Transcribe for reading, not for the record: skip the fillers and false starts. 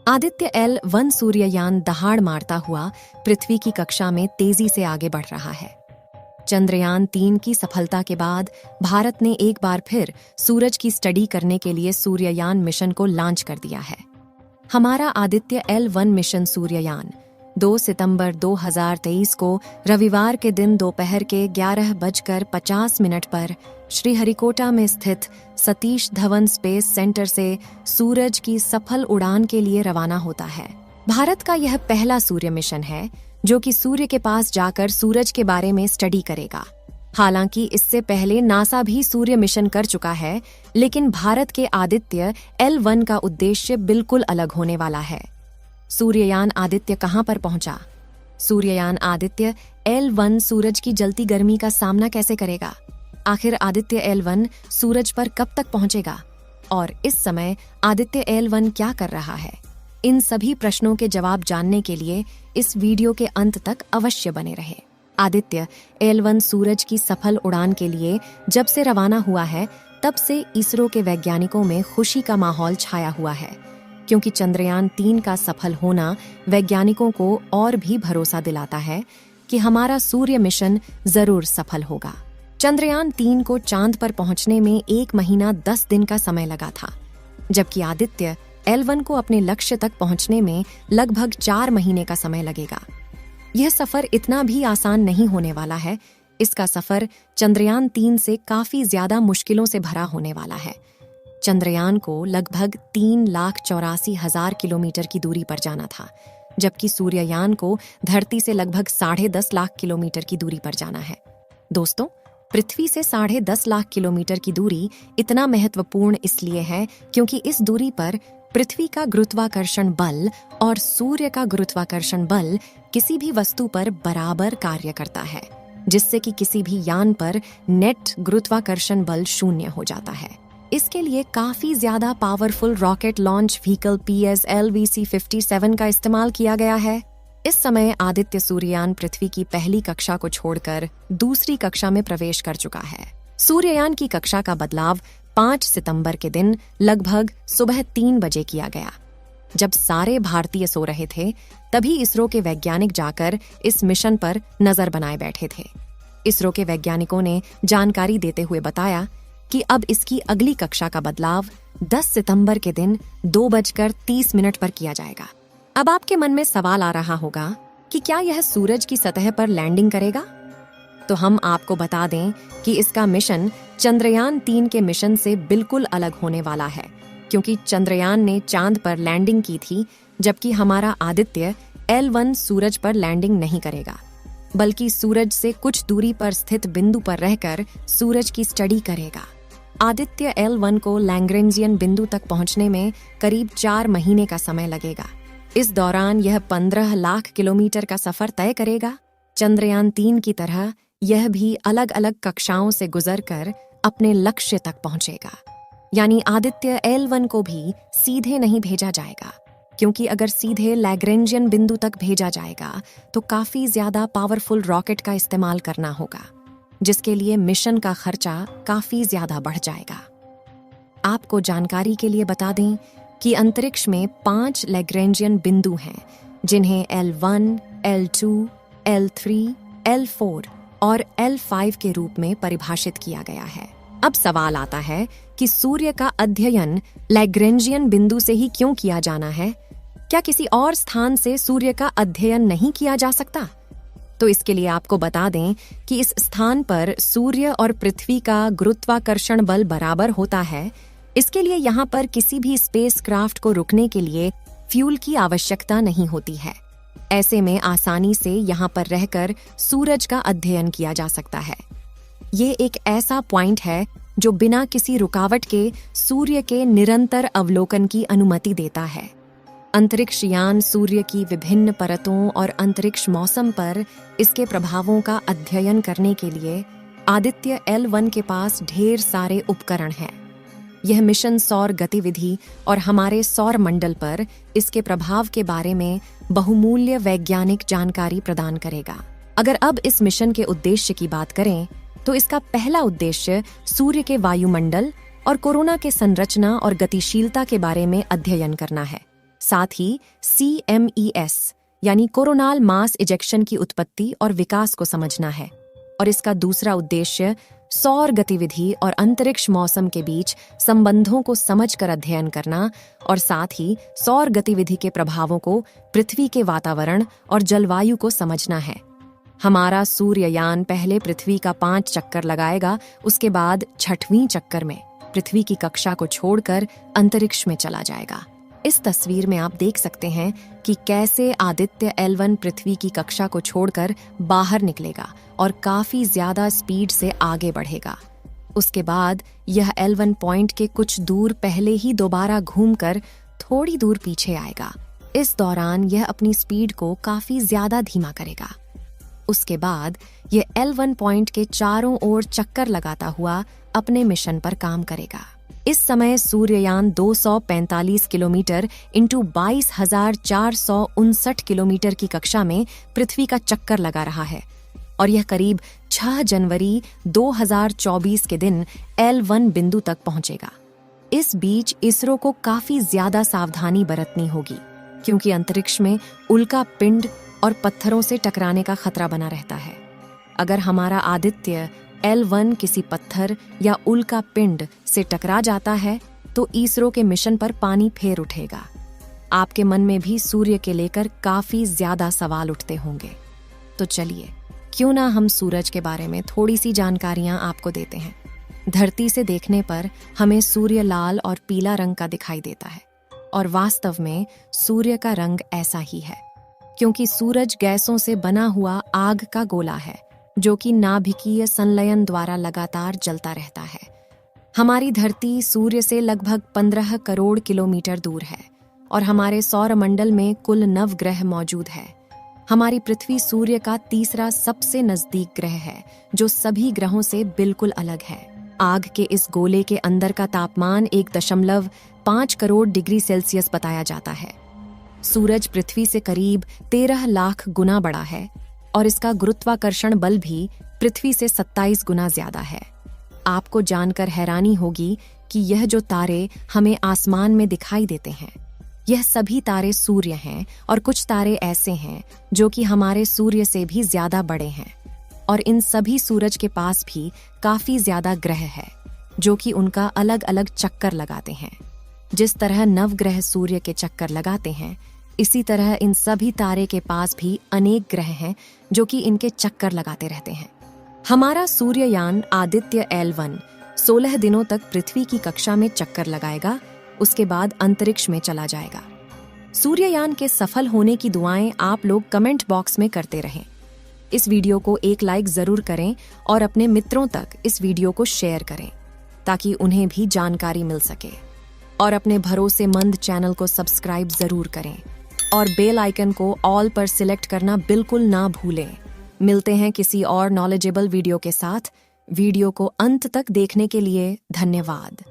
Aditya L1 सूर्ययान दहाड़ मारता हुआ पृथ्वी की कक्षा में तेजी से आगे बढ़ रहा है। चंद्रयान 3 की सफलता के बाद भारत ने एक बार फिर सूरज की स्टडी करने के लिए सूर्ययान मिशन को लॉन्च कर दिया है। हमारा आदित्य L1 मिशन सूर्ययान 2 सितंबर 2023 को रविवार के दिन दोपहर के 11:50 पर श्रीहरिकोटा में स्थित सतीश धवन स्पेस सेंटर से सूरज की सफल उड़ान के लिए रवाना होता है। भारत का यह पहला सूर्य मिशन है जो कि सूर्य के पास जाकर सूरज के बारे में स्टडी करेगा। हालांकि इससे पहले नासा भी सूर्य मिशन कर चुका है, लेकिन भारत के आदित्य L1 का उद्देश्य बिल्कुल अलग होने वाला है। सूर्ययान आदित्य कहां पर पहुंचा? सूर्ययान आदित्य L1 सूरज की जलती गर्मी का सामना कैसे करेगा? आखिर आदित्य L1 सूरज पर कब तक पहुंचेगा? और इस समय आदित्य L1 क्या कर रहा है? इन सभी प्रश्नों के जवाब जानने के लिए इस वीडियो के अंत तक अवश्य बने रहे। आदित्य L1 सूरज की सफल उड़ान के लिए जब से रवाना हुआ है, तब से इसरो के वैज्ञानिकों में खुशी का माहौल छाया हुआ है, क्योंकि चंद्रयान 3 का सफल होना वैज्ञानिकों को और भी भरोसा दिलाता है कि हमारा सूर्य मिशन जरूर सफल होगा। चंद्रयान 3 को चांद पर पहुंचने में 1 महीना 10 दिन का समय लगा था, जबकि आदित्य L1 को अपने लक्ष्य तक पहुंचने में लगभग 4 महीने का समय लगेगा। यह सफर इतना भी आसान नहीं होने वाला है। इसका सफर चंद्रयान 3 से काफी ज्यादा मुश्किलों से भरा होने वाला है। चंद्रयान को लगभग 3,84,000 किलोमीटर की दूरी पर जाना था, जबकि सूर्ययान को धरती से लगभग 10.5 लाख किलोमीटर की दूरी पर जाना है। दोस्तों, पृथ्वी से 10.5 लाख किलोमीटर की दूरी इतना महत्वपूर्ण इसलिए है क्योंकि इस दूरी पर पृथ्वी का गुरुत्वाकर्षण बल और सूर्य का गुरुत्वाकर्षण बल किसी भी वस्तु पर बराबर कार्य करता है, जिससे कि किसी भी यान पर नेट गुरुत्वाकर्षण बल 0 हो जाता है। इसके लिए काफी ज्यादा powerful rocket launch vehicle PSLV-C-57 का इस्तेमाल किया गया है। इस समय आदित्य सूर्ययान पृथ्वी की पहली कक्षा को छोड़कर दूसरी कक्षा में प्रवेश कर चुका है। सूर्ययान की कक्षा का बदलाव 5 सितंबर के दिन लगभग सुबह 3 बजे किया गया। जब सारे भारतीय सो रहे थे, तभी इसरो के वैज्ञानिक जाकर इस मिशन पर नजर बनाए बैठे थे। इसरो के वैज्ञानिकों ने जानकारी देते हुए बताया कि अब इसकी अगली कक्षा का बदलाव 10 सितंबर के दिन 2:30 पर किया जाएगा। अब आपके मन में सवाल आ रहा होगा कि क्या यह सूरज की सतह पर लैंडिंग करेगा? तो हम आपको बता दें कि इसका मिशन चंद्रयान 3 के मिशन से बिल्कुल अलग होने वाला है, क्योंकि चंद्रयान ने चांद पर लैंडिंग की थी, जबकि हमारा आदित्य L1 सूरज पर लैंडिंग नहीं करेगा, बल्कि सूरज से कुछ दूरी पर स्थित बिंदु पर रहकर सूरज की स्टडी करेगा। आदित्य L1 को लैग्रेंजियन बिंदु तक पहुंचने में करीब 4 महीने का समय लगेगा। इस दौरान यह 15 लाख किलोमीटर का सफर तय करेगा। चंद्रयान 3 की तरह यह भी अलग अलग कक्षाओं से गुजरकर अपने लक्ष्य तक पहुंचेगा। यानी आदित्य L1 को भी सीधे नहीं भेजा जाएगा, क्योंकि अगर सीधे लैग्रेंजियन बिंदु तक भेजा जाएगा तो काफी ज्यादा पावरफुल रॉकेट का इस्तेमाल करना होगा, जिसके लिए मिशन का खर्चा काफी ज्यादा बढ़ जाएगा। आपको जानकारी के लिए बता दें कि अंतरिक्ष में 5 लैग्रेंजियन बिंदु हैं, जिन्हें L1, L2, L3, L4 और L5 के रूप में परिभाषित किया गया है। अब सवाल आता है कि सूर्य का अध्ययन लैग्रेंजियन बिंदु से ही क्यों किया जाना है? क्या किसी और स्थान से सूर्य का अध्ययन नहीं किया जा सकता? तो इसके लिए आपको बता दें कि इस स्थान पर सूर्य और पृथ्वी का गुरुत्वाकर्षण बल बराबर होता है। इसके लिए यहाँ पर किसी भी स्पेसक्राफ्ट को रुकने के लिए फ्यूल की आवश्यकता नहीं होती है। ऐसे में आसानी से यहाँ पर रहकर सूरज का अध्ययन किया जा सकता है। ये एक ऐसा पॉइंट है जो बिना किसी रुकावट के सूर्य के निरंतर अवलोकन की अनुमति देता है। अंतरिक्ष यान सूर्य की विभिन्न परतों और अंतरिक्ष मौसम पर इसके प्रभावों का अध्ययन करने के लिए आदित्य L1 के पास ढेर सारे उपकरण हैं। यह मिशन सौर गतिविधि और हमारे सौर मंडल पर इसके प्रभाव के बारे में बहुमूल्य वैज्ञानिक जानकारी प्रदान करेगा। अगर अब इस मिशन के उद्देश्य की बात करें, तो इसका पहला उद्देश्य सूर्य के वायुमंडल और कोरोना के संरचना और गतिशीलता के बारे में अध्ययन करना है। साथ ही CMES यानी कोरोनल मास इजेक्शन की उत्पत्ति और विकास को समझना है। और इसका दूसरा उद्देश्य सौर गतिविधि और अंतरिक्ष मौसम के बीच संबंधों को समझकर अध्ययन करना और साथ ही सौर गतिविधि के प्रभावों को पृथ्वी के वातावरण और जलवायु को समझना है। हमारा सूर्ययान पहले पृथ्वी का 5 चक्कर लगाएगा, उसके बाद 6वें चक्कर में पृथ्वी की कक्षा को छोड़कर अंतरिक्ष में चला जाएगा। इस तस्वीर में आप देख सकते हैं कि कैसे आदित्य L1 पृथ्वी की कक्षा को छोड़कर बाहर निकलेगा और काफी ज्यादा स्पीड से आगे बढ़ेगा। उसके बाद यह L1 पॉइंट के कुछ दूर पहले ही दोबारा घूमकर थोड़ी दूर पीछे आएगा। इस दौरान यह अपनी स्पीड को काफी ज्यादा धीमा करेगा। उसके बाद यह L1 पॉइंट के चारों ओर चक्कर लगाता हुआ अपने मिशन पर काम करेगा। इस समय सूर्ययान 245 किलोमीटर इंटू 22,459 किलोमीटर की कक्षा में पृथ्वी का चक्कर लगा रहा है और यह करीब 6 जनवरी 2024 के दिन L1 बिंदु तक पहुंचेगा। इस बीच इसरो को काफी ज्यादा सावधानी बरतनी होगी क्योंकि अंतरिक्ष में उल्का पिंड और पत्थरों से टकराने का खतरा बना रहता है। अगर हमारा आदित्य L1 किसी पत्थर या उल्का पिंड से टकरा जाता है तो इसरो के मिशन पर पानी फेर उठेगा। आपके मन में भी सूर्य के लेकर काफी ज्यादा सवाल उठते होंगे। तो चलिए, क्यों ना हम सूरज के बारे में थोड़ी सी जानकारियां आपको देते हैं। धरती से देखने पर हमें सूर्य लाल और पीला रंग का दिखाई देता है और वास्तव में सूर्य का रंग ऐसा ही है क्योंकि सूरज गैसों से बना हुआ आग का गोला है जो कि नाभिकीय संलयन द्वारा लगातार जलता रहता है। हमारी धरती सूर्य से लगभग 15 करोड़ किलोमीटर दूर है और हमारे सौरमंडल में कुल 9 ग्रह मौजूद है। हमारी पृथ्वी सूर्य का तीसरा सबसे नजदीक ग्रह है जो सभी ग्रहों से बिल्कुल अलग है। आग के इस गोले के अंदर का तापमान 1.5 करोड़ डिग्री सेल्सियस बताया जाता है। सूरज पृथ्वी से करीब 13 लाख गुना बड़ा है और इसका गुरुत्वाकर्षण बल भी पृथ्वी से 27 गुना ज्यादा है। आपको जानकर हैरानी होगी कि यह जो तारे हमें आसमान में दिखाई देते हैं, यह सभी तारे सूर्य हैं और कुछ तारे ऐसे हैं जो कि हमारे सूर्य से भी ज्यादा बड़े हैं। और इन सभी सूरज के पास भी काफी ज्यादा ग्रह है जो कि उनका अलग अलग चक्कर लगाते हैं। जिस तरह नवग्रह सूर्य के चक्कर लगाते हैं, इसी तरह इन सभी तारे के पास भी अनेक ग्रह हैं जो कि इनके चक्कर लगाते रहते हैं। हमारा सूर्ययान आदित्य L1 16 दिनों तक पृथ्वी की कक्षा में चक्कर लगाएगा, उसके बाद अंतरिक्ष में चला जाएगा। सूर्ययान के सफल होने की दुआएं आप लोग कमेंट बॉक्स में करते रहें। इस वीडियो को एक लाइक जरूर करें और अपने मित्रों तक इस वीडियो को शेयर करें ताकि उन्हें भी जानकारी मिल सके। और अपने भरोसेमंद चैनल को सब्सक्राइब जरूर करें और बेल आइकन को ऑल पर सिलेक्ट करना बिल्कुल ना भूलें। मिलते हैं किसी और नॉलेजेबल वीडियो के साथ। वीडियो को अंत तक देखने के लिए धन्यवाद।